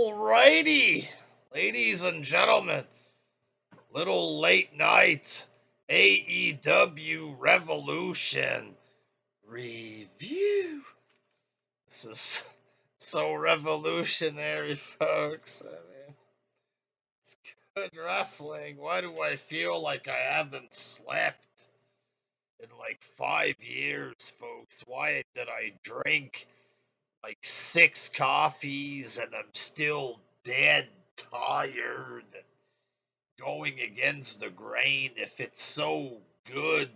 Alrighty, ladies and gentlemen, little late night AEW Revolution review. This is so revolutionary, folks. I mean, it's good wrestling. Why do I feel like I haven't slept in like 5 years, folks? Why did I drink like 6 coffees and I'm still dead tired? Going against the grain. If it's so good,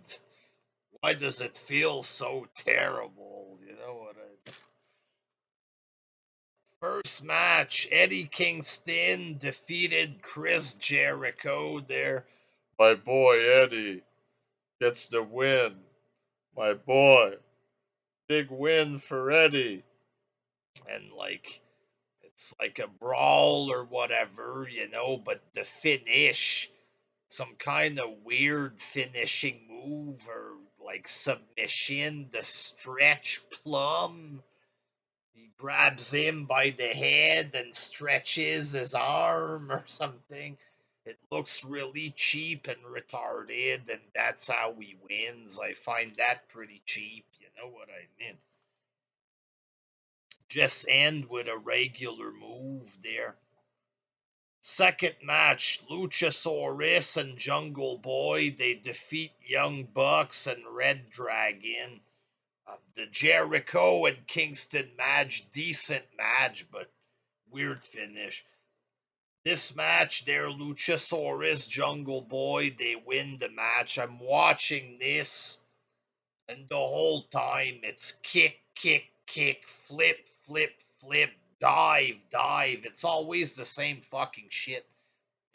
why does it feel so terrible? You know what I mean? First match, Eddie Kingston defeated Chris Jericho there. My boy Eddie gets the win. My boy. Big win for Eddie. And it's like a brawl or whatever, but the finish, some kind of weird finishing move or like submission, the stretch plum. He grabs him by the head and stretches his arm or something. It looks really cheap and retarded, and that's how he wins. I find that pretty cheap, you know what I mean? Just end with a regular move there. Second match, Luchasaurus and Jungle Boy, they defeat Young Bucks and Red Dragon. The Jericho and Kingston match, decent match, but weird finish. This match there, Luchasaurus, Jungle Boy, they win the match. I'm watching this, and the whole time it's kick, kick, kick, flip, flip, flip, dive, dive. It's always the same fucking shit.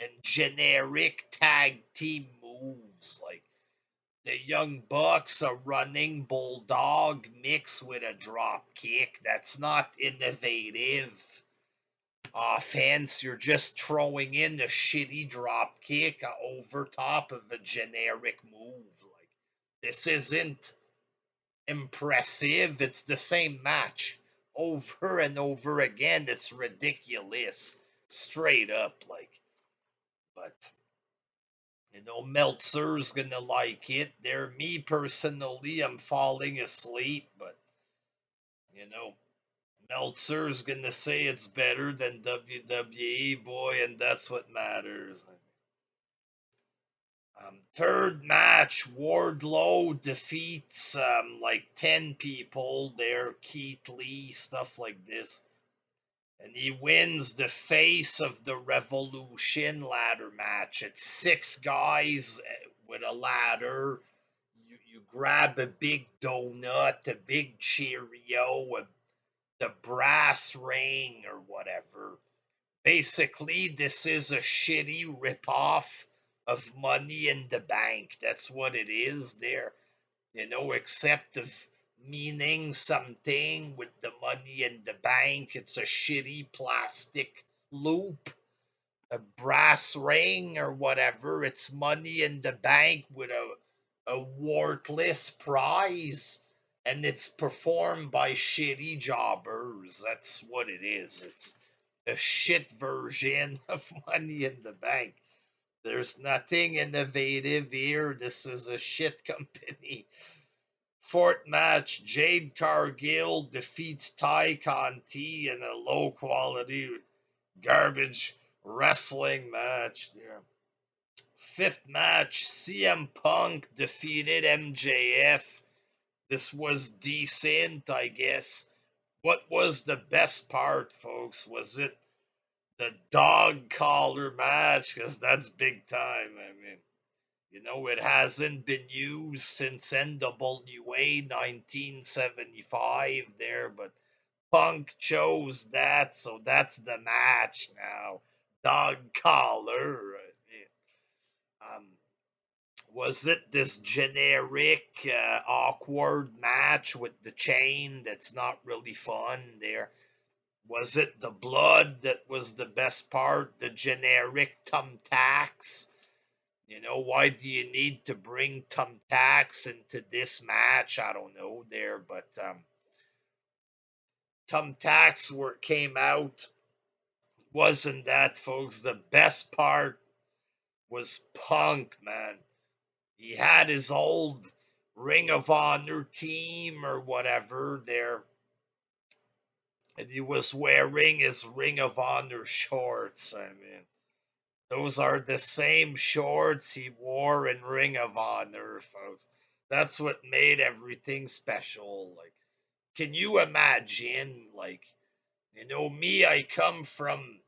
And generic tag team moves like the Young Bucks, a running bulldog mixed with a drop kick. That's not innovative offense. You're just throwing in a shitty drop kick over top of a generic move. Like, this isn't impressive. It's the same match over and over again. It's ridiculous. Straight up, like, but Meltzer's gonna like it. There, me personally, I'm falling asleep, but you know, Meltzer's gonna say it's better than WWE, boy, and that's what matters. Third match, Wardlow defeats like 10 people there, Keith Lee, stuff like this. And he wins the face of the Revolution ladder match. It's 6 guys with a ladder. You grab a big donut, a big Cheerio, the brass ring or whatever. Basically, this is a shitty ripoff of Money in the Bank. That's what it is there. Except of meaning something with the Money in the Bank. It's a shitty plastic loop, a brass ring or whatever. It's Money in the Bank with a worthless prize, and it's performed by shitty jobbers. That's what it is. It's a shit version of Money in the Bank. There's nothing innovative here. This is a shit company. Fourth match, Jade Cargill defeats Ty Conti in a low quality garbage wrestling match. Yeah. Fifth match, CM Punk defeated MJF. This was decent, I guess. What was the best part, folks? Was it the dog collar match? Because that's big time. I mean, it hasn't been used since NWA 1975 there, but Punk chose that, so that's the match now. Dog collar. Um, was it this generic, awkward match with the chain that's not really fun there? Was it the blood that was the best part? The generic thumbtacks? Why do you need to bring thumbtacks into this match? I don't know there, but thumbtacks came out Wasn't that, folks? The best part was Punk, man. He had his old Ring of Honor team or whatever there, and he was wearing his Ring of Honor shorts. I mean, those are the same shorts he wore in Ring of Honor, folks. That's what made everything special. Like, can you imagine? Like, me, I come from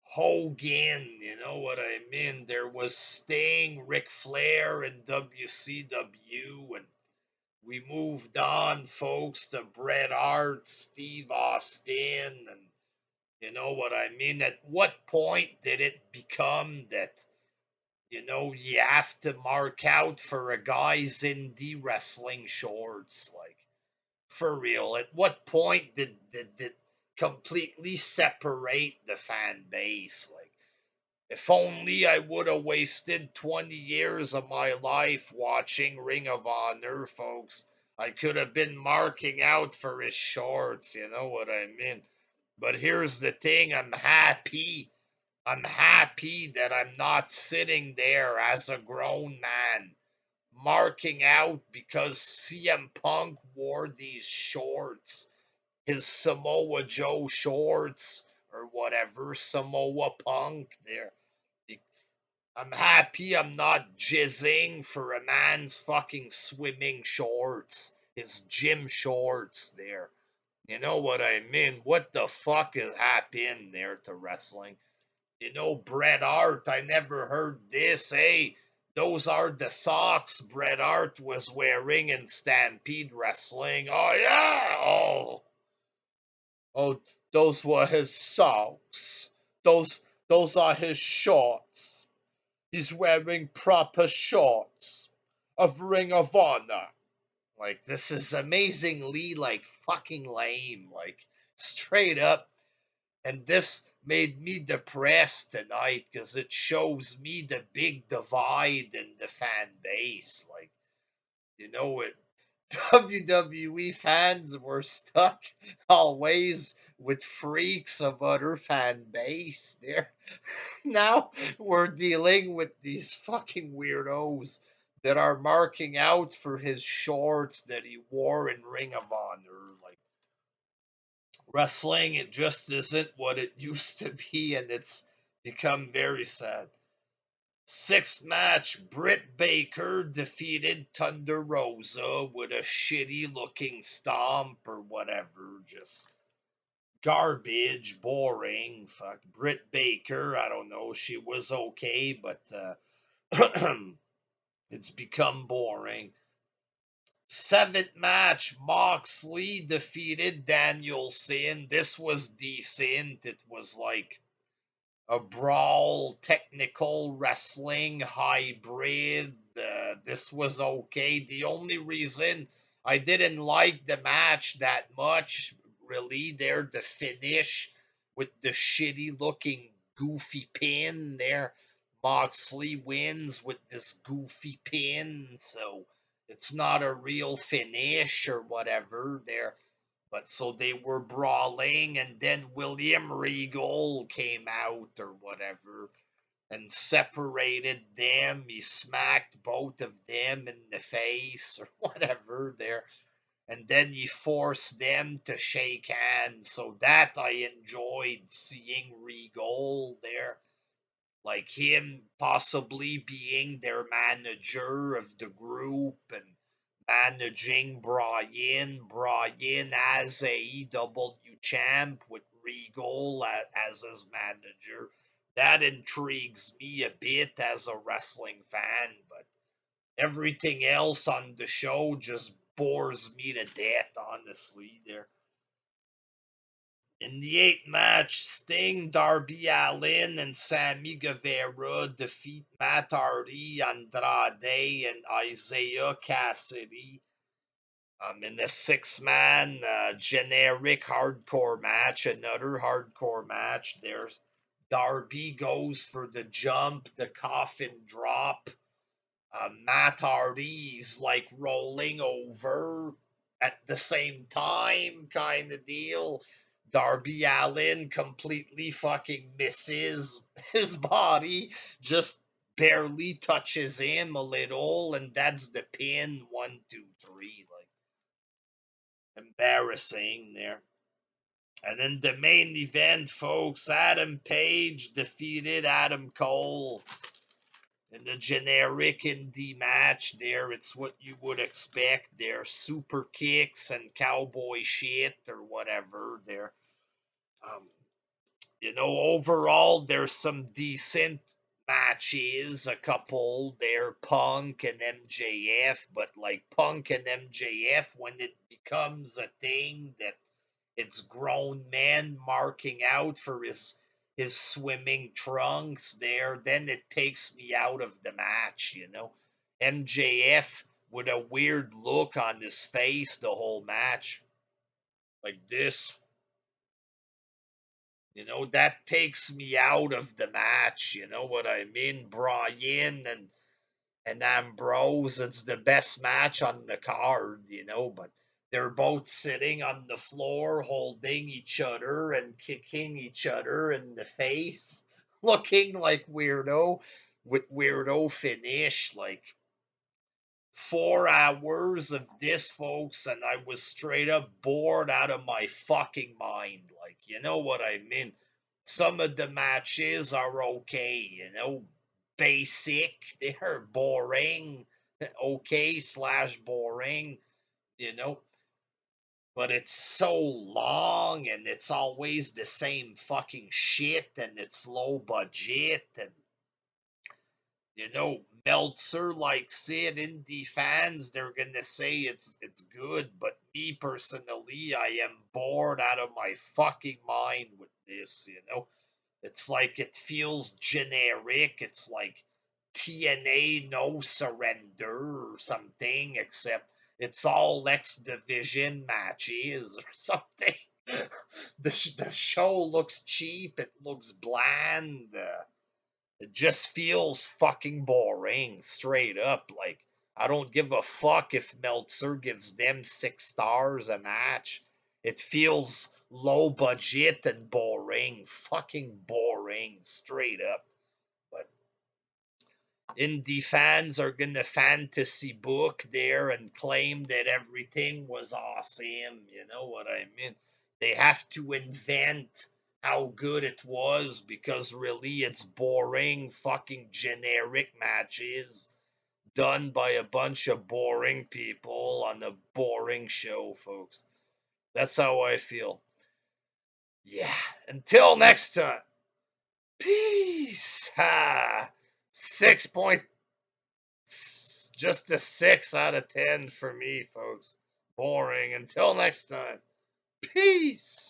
Hogan, you know what I mean? There was Sting, Ric Flair, and WCW, and we moved on, folks, to Bret Hart, Steve Austin, and you know what I mean? At what point did it become that, you have to mark out for a guy's indie wrestling shorts? Like, for real, at what point did completely separate the fan base? Like, if only I would have wasted 20 years of my life watching Ring of Honor, folks. I could have been marking out for his shorts, you know what I mean? But here's the thing, I'm happy. I'm happy that I'm not sitting there as a grown man marking out because CM Punk wore these shorts, his Samoa Joe shorts or whatever, Samoa Punk there. I'm happy I'm not jizzing for a man's fucking swimming shorts, his gym shorts there. You know what I mean? What the fuck has happened there to wrestling? Bret Hart, I never heard this. Hey, those are the socks Bret Hart was wearing in Stampede Wrestling. Oh, yeah. Oh, those were his socks. Those are his shorts. He's wearing proper shorts of Ring of Honor. Like, this is amazingly, like, fucking lame. Like, straight up. And this made me depressed tonight because it shows me the big divide in the fan base. Like, it WWE fans were stuck always with freaks of other fan base there. Now we're dealing with these fucking weirdos that are marking out for his shorts that he wore in Ring of Honor. Like, wrestling, it just isn't what it used to be, and it's become very sad. Sixth match, Britt Baker defeated Thunder Rosa with a shitty looking stomp or whatever. Just garbage, boring. Fuck. Britt Baker, I don't know. She was okay, but it's become boring. Seventh match, Moxley defeated Danielson. This was decent. It was like a brawl, technical wrestling hybrid. This was okay. The only reason I didn't like the match that much, really, there, the finish with the shitty looking goofy pin there. Moxley wins with this goofy pin, so it's not a real finish or whatever there. But so they were brawling, and then William Regal came out or whatever and separated them. He smacked both of them in the face or whatever there. And then he forced them to shake hands. So that I enjoyed seeing Regal there, like him possibly being their manager of the group and managing Brian as AEW champ with Regal as his manager. That intrigues me a bit as a wrestling fan, but everything else on the show just bores me to death, honestly. There. In the eighth match, Sting, Darby Allin, and Sammy Guevara defeat Matt Hardy, Andrade, and Isaiah Cassidy. In the six-man generic hardcore match, another hardcore match. There's Darby goes for the jump, the coffin drop. Matt Hardy's like rolling over at the same time, kind of deal. Darby Allin completely fucking misses his body, just barely touches him a little, and that's the pin. 1, 2, 3. Like, embarrassing there. And then the main event, folks, Adam Page defeated Adam Cole in the generic indie match there. It's what you would expect there. Super kicks and cowboy shit or whatever there. Um, overall, there's some decent matches. A couple there, Punk and MJF, but like Punk and MJF, when it becomes a thing that it's grown men marking out for his swimming trunks there, then it takes me out of the match. MJF with a weird look on his face the whole match. Like this. That takes me out of the match. You know what I mean? Bryan and Ambrose, it's the best match on the card, but they're both sitting on the floor holding each other and kicking each other in the face, looking like weirdo with weirdo finish. Like 4 hours of this, folks, and I was straight up bored out of my fucking mind. Like, you know what I mean? Some of the matches are okay, basic, they're boring, okay slash boring, but it's so long and it's always the same fucking shit and it's low budget and Meltzer likes it. Indie fans, they're gonna say it's good, but me personally, I am bored out of my fucking mind with this. It's like it feels generic. It's like TNA No Surrender or something, except it's all X Division matches or something. The show looks cheap. It looks bland. It just feels fucking boring, straight up. Like, I don't give a fuck if Meltzer gives them 6 stars a match. It feels low budget and boring. Fucking boring, straight up. But indie fans are gonna fantasy book there and claim that everything was awesome. You know what I mean? They have to invent how good it was because really it's boring, fucking generic matches done by a bunch of boring people on a boring show, folks. That's how I feel. Yeah. Until next time. Peace. Ha. 6 point. Just a 6 out of 10 for me, folks. Boring. Until next time. Peace.